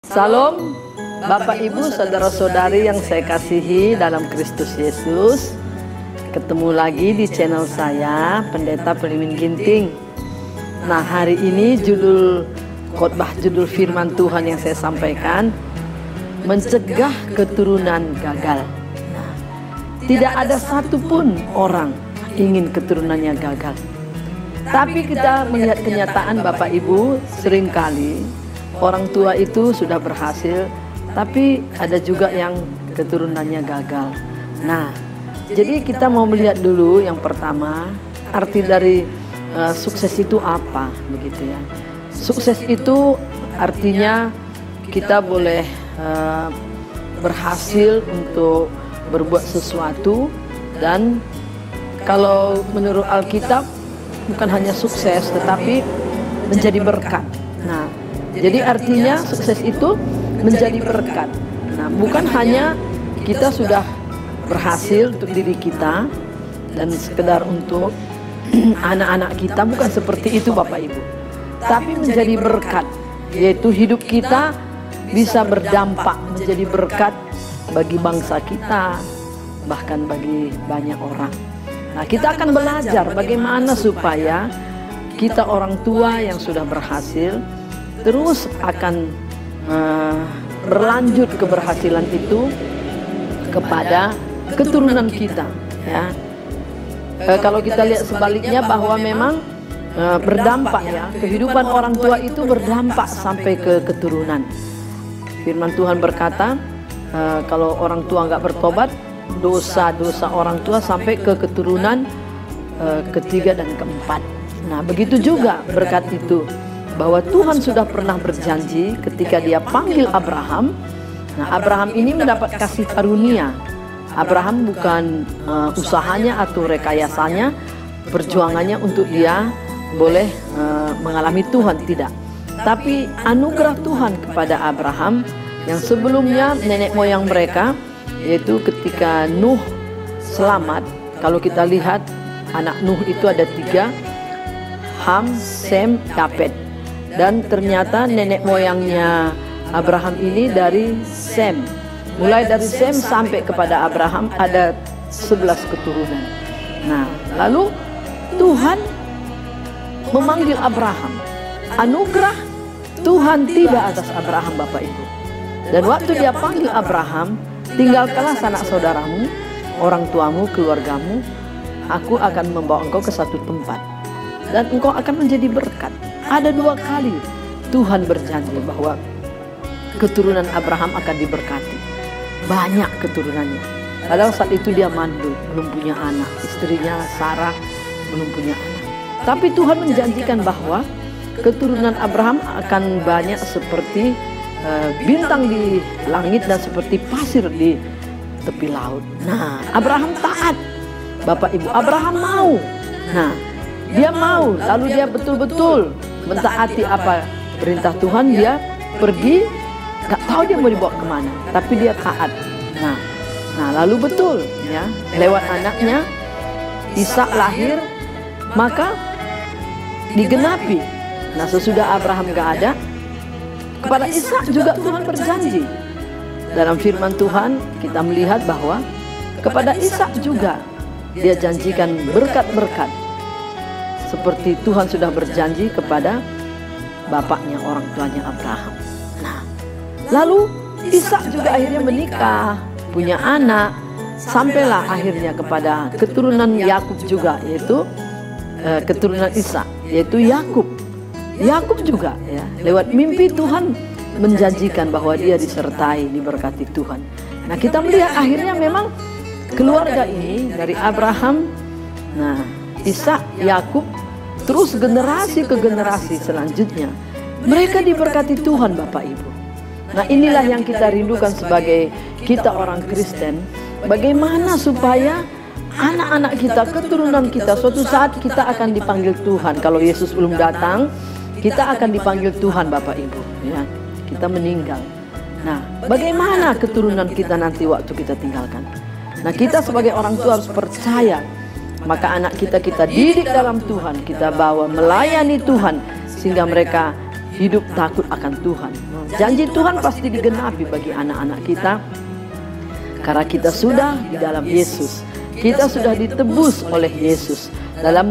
Salam Bapak Ibu saudara-saudari yang saya kasihi dalam Kristus Yesus. Ketemu lagi di channel saya, Pendeta Pelimin Ginting. Nah, hari ini judul firman Tuhan yang saya sampaikan, mencegah keturunan gagal. Nah, tidak ada satupun orang ingin keturunannya gagal. Tapi kita melihat kenyataan Bapak Ibu, seringkali orang tua itu sudah berhasil, tapi ada juga yang keturunannya gagal. Nah, jadi kita mau melihat dulu yang pertama, arti dari sukses itu apa, begitu ya. Sukses itu artinya kita boleh berhasil untuk berbuat sesuatu, dan kalau menurut Alkitab bukan hanya sukses tetapi menjadi berkat. Nah, jadi artinya sukses itu menjadi berkat. Nah, bukan hanya kita sudah berhasil untuk diri kita dan sekedar untuk anak-anak kita, bukan seperti itu Bapak Ibu. Tapi menjadi berkat, yaitu hidup kita bisa berdampak menjadi berkat bagi bangsa kita, bahkan bagi banyak orang. Nah, kita akan belajar bagaimana supaya kita orang tua yang sudah berhasil terus akan berlanjut keberhasilan itu kepada keturunan kita, ya. Kalau kita lihat sebaliknya bahwa memang berdampak, ya, kehidupan orang tua itu berdampak sampai ke keturunan. Firman Tuhan berkata, kalau orang tua nggak bertobat, dosa-dosa orang tua sampai ke keturunan ketiga dan keempat. Nah, begitu juga berkat itu, bahwa Tuhan sudah pernah berjanji ketika Dia panggil Abraham. Nah, Abraham ini mendapat kasih karunia. Abraham bukan usahanya atau rekayasanya, perjuangannya untuk dia boleh mengalami Tuhan, tidak. Tapi anugerah Tuhan kepada Abraham yang sebelumnya nenek moyang mereka, yaitu ketika Nuh selamat. Kalau kita lihat anak Nuh itu ada 3, Ham, Sem, Yafet. Dan ternyata nenek moyangnya Abraham ini dari Sem. Mulai dari Sem sampai kepada Abraham ada 11 keturunan. Nah, lalu Tuhan memanggil Abraham. Anugerah Tuhan tiba atas Abraham, Bapak Ibu. Dan waktu Dia panggil Abraham, tinggalkanlah sanak saudaramu, orang tuamu, keluargamu. Aku akan membawa engkau ke satu tempat, dan engkau akan menjadi berkat. Ada 2 kali Tuhan berjanji bahwa keturunan Abraham akan diberkati. Banyak keturunannya. Padahal saat itu dia mandul, belum punya anak. Istrinya Sarah belum punya anak. Tapi Tuhan menjanjikan bahwa keturunan Abraham akan banyak seperti bintang di langit dan seperti pasir di tepi laut. Nah, Abraham taat. Bapak Ibu, Abraham mau. Nah, dia mau, lalu dia betul-betul mentaati apa perintah Tuhan. Dia pergi, gak tahu dia mau dibawa kemana, tapi dia taat. Nah lalu betul, ya, lewat anaknya Ishak lahir, maka digenapi. Nah, sesudah Abraham gak ada, kepada Ishak juga Tuhan berjanji. Dalam firman Tuhan kita melihat bahwa kepada Ishak juga Dia janjikan berkat-berkat, seperti Tuhan sudah berjanji kepada bapaknya, orang tuanya Abraham. Nah, lalu Ishak juga akhirnya menikah, punya anak, sampailah akhirnya kepada keturunan Yakub juga, yaitu keturunan Ishak, yaitu Yakub. Yakub juga, ya, lewat mimpi Tuhan menjanjikan bahwa dia disertai, diberkati Tuhan. Nah, kita melihat akhirnya memang keluarga ini dari Abraham, nah, Ishak, Yakub, terus generasi ke generasi selanjutnya mereka diberkati Tuhan, Bapak Ibu. Nah, inilah yang kita rindukan sebagai kita orang Kristen. Bagaimana supaya anak-anak kita, keturunan kita, suatu saat kita akan dipanggil Tuhan. Kalau Yesus belum datang, kita akan dipanggil Tuhan, Bapak Ibu, ya. Kita meninggal. Nah, bagaimana keturunan kita nanti waktu kita tinggalkan? Nah, kita sebagai orang tua harus percaya Maka anak kita didik dalam Tuhan, kita bawa melayani Tuhan, sehingga mereka hidup takut akan Tuhan. Janji Tuhan pasti digenapi bagi anak-anak kita, karena kita sudah di dalam Yesus. Kita sudah ditebus oleh Yesus. Dalam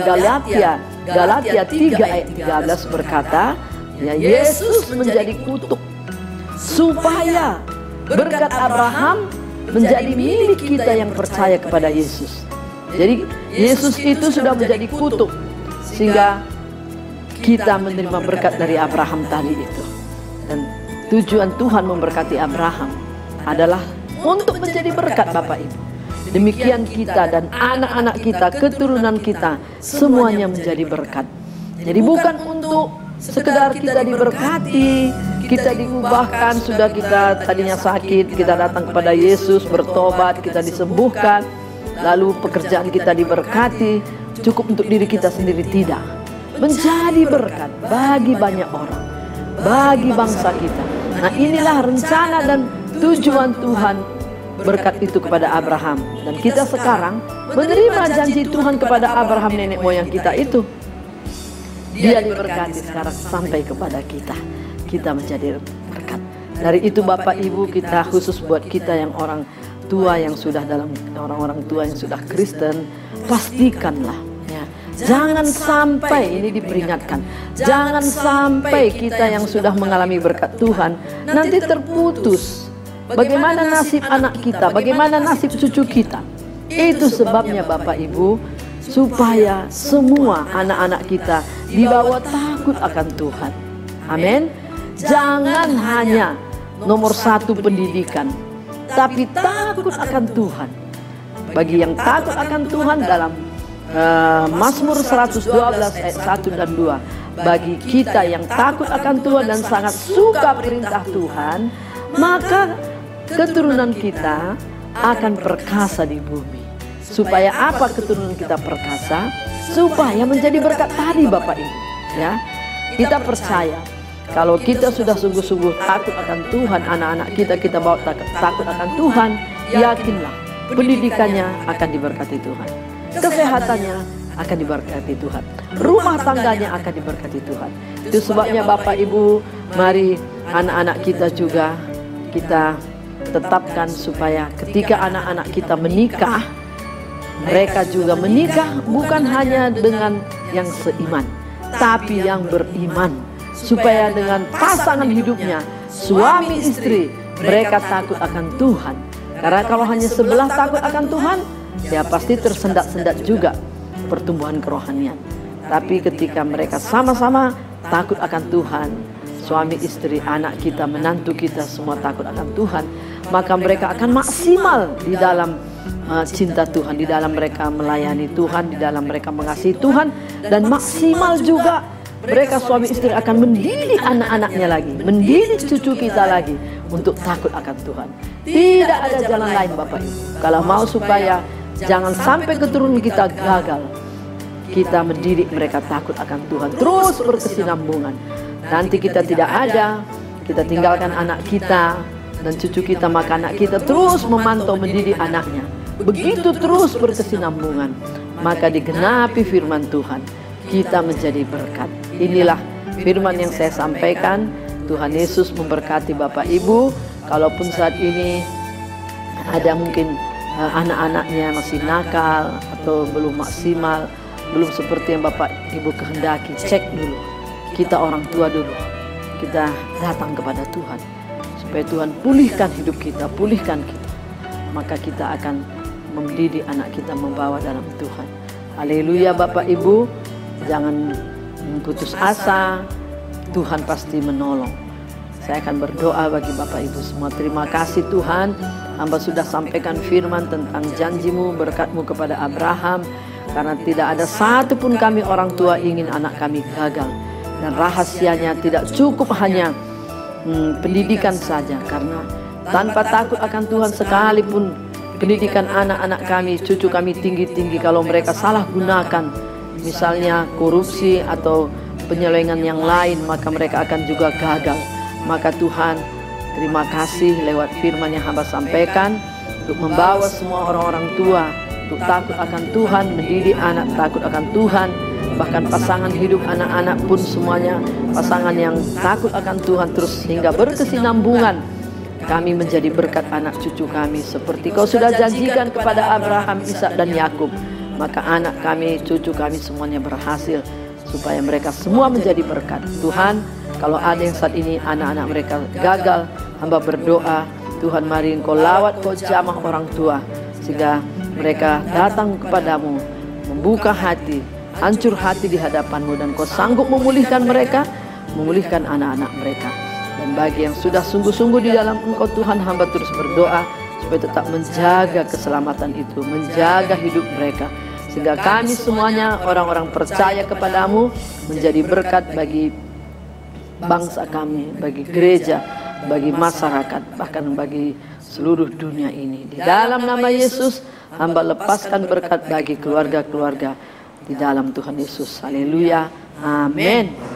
Galatia 3 ayat 13 berkata, ya, Yesus menjadi kutuk supaya berkat Abraham menjadi milik kita yang percaya kepada Yesus. Jadi Yesus itu sudah menjadi kutuk, sehingga kita menerima berkat dari Abraham tadi itu. Dan tujuan Tuhan memberkati Abraham adalah untuk menjadi berkat Bapak Ibu. Demikian kita dan anak-anak kita, keturunan kita, semuanya menjadi berkat. Jadi bukan untuk sekedar kita diberkati, kita diubahkan, sudah kita tadinya sakit, kita datang kepada Yesus, bertobat, kita disembuhkan, lalu pekerjaan kita diberkati, cukup untuk diri kita sendiri, tidak. Menjadi berkat bagi banyak orang, bagi bangsa kita. Nah, inilah rencana dan tujuan Tuhan berkat itu kepada Abraham. Dan kita sekarang menerima janji Tuhan kepada Abraham, nenek moyang kita itu. Dia diberkati sekarang sampai kepada kita. Kita menjadi berkat. Dari itu Bapak Ibu, kita khusus buat kita yang orang tua yang sudah dalam orang-orang tua yang sudah Kristen, pastikanlah ya, jangan sampai ini diperingatkan. Jangan sampai kita yang sudah mengalami berkat Tuhan nanti terputus. Bagaimana nasib anak kita, bagaimana nasib cucu kita. Itu sebabnya Bapak Ibu, supaya semua anak-anak kita dibawa takut akan Tuhan. Amin. Jangan hanya nomor 1 pendidikan, tapi takut akan Tuhan. Bagi yang takut akan Tuhan dalam Mazmur 112 ayat 1 dan 2. Bagi kita yang takut akan Tuhan dan sangat suka perintah Tuhan, maka keturunan kita akan perkasa di bumi. Supaya apa keturunan kita perkasa? Supaya menjadi berkat tadi Bapak Ibu. Ya, kita percaya kalau kita sudah sungguh-sungguh takut akan Tuhan, anak-anak kita bawa takut akan Tuhan, yakinlah pendidikannya akan diberkati Tuhan, kesehatannya akan diberkati Tuhan, rumah tangganya akan diberkati Tuhan. Itu sebabnya Bapak Ibu, mari anak-anak kita juga kita tetapkan supaya ketika anak-anak kita menikah, mereka juga menikah bukan hanya dengan yang seiman, tapi yang beriman. Supaya dengan pasangan hidupnya, suami istri, mereka takut akan Tuhan. Karena kalau hanya sebelah takut akan Tuhan, ya pasti tersendat-sendat juga pertumbuhan kerohanian. Tapi ketika mereka sama-sama takut akan Tuhan, suami istri, anak kita, menantu kita semua takut akan Tuhan, maka mereka akan maksimal di dalam cinta Tuhan, di dalam mereka melayani Tuhan, di dalam mereka mengasihi Tuhan, dan maksimal juga mereka suami istri akan mendidik anak-anaknya lagi, mendidik cucu kita lagi untuk takut akan Tuhan. Tidak ada jalan lain Bapak Ibu. Kalau mau supaya jangan sampai keturunan kita gagal, kita mendidik mereka takut akan Tuhan, terus berkesinambungan. Nanti kita tidak ada, kita tinggalkan anak kita dan cucu kita, maka anak kita terus memantau mendidik anaknya. Begitu terus berkesinambungan, maka digenapi firman Tuhan, kita menjadi berkat. Inilah firman yang saya sampaikan. Tuhan Yesus memberkati Bapak Ibu. Kalaupun saat ini ada mungkin anak-anaknya masih nakal atau belum maksimal, belum seperti yang Bapak Ibu kehendaki, cek dulu. Kita orang tua dulu, kita datang kepada Tuhan supaya Tuhan pulihkan hidup kita, pulihkan kita. Maka kita akan mendidik anak kita membawa dalam Tuhan. Haleluya Bapak Ibu, jangan putus asa, Tuhan pasti menolong. Saya akan berdoa bagi Bapak Ibu semua. Terima kasih Tuhan, hamba sudah sampaikan firman tentang janjimu, berkatmu kepada Abraham. Karena tidak ada satupun kami orang tua ingin anak kami gagal. Dan rahasianya tidak cukup hanya pendidikan saja. Karena tanpa takut akan Tuhan sekalipun pendidikan anak-anak kami, cucu kami tinggi-tinggi, kalau mereka salah gunakan, misalnya korupsi atau penyelewengan yang lain, maka mereka akan juga gagal. Maka Tuhan, terima kasih lewat firman yang hamba sampaikan untuk membawa semua orang-orang tua takut akan Tuhan, mendidik anak takut akan Tuhan, bahkan pasangan hidup anak-anak pun semuanya pasangan yang takut akan Tuhan, terus hingga berkesinambungan kami menjadi berkat anak cucu kami seperti Kau sudah janjikan kepada Abraham, Ishak dan Yakub. Maka anak kami, cucu kami semuanya berhasil supaya mereka semua menjadi berkat. Tuhan, kalau ada yang saat ini anak-anak mereka gagal, hamba berdoa, Tuhan mari Engkau lawat, Kau jamah orang tua sehingga mereka datang kepadamu, membuka hati, hancur hati di hadapan-Mu, dan Kau sanggup memulihkan mereka, memulihkan anak-anak mereka. Dan bagi yang sudah sungguh-sungguh di dalam Engkau Tuhan, hamba terus berdoa supaya tetap menjaga keselamatan itu, menjaga hidup mereka, sehingga kami semuanya orang-orang percaya kepadamu menjadi berkat bagi bangsa kami, bagi gereja, bagi masyarakat, bahkan bagi seluruh dunia ini. Di dalam nama Yesus, hamba lepaskan berkat bagi keluarga-keluarga di dalam Tuhan Yesus. Haleluya. Amin.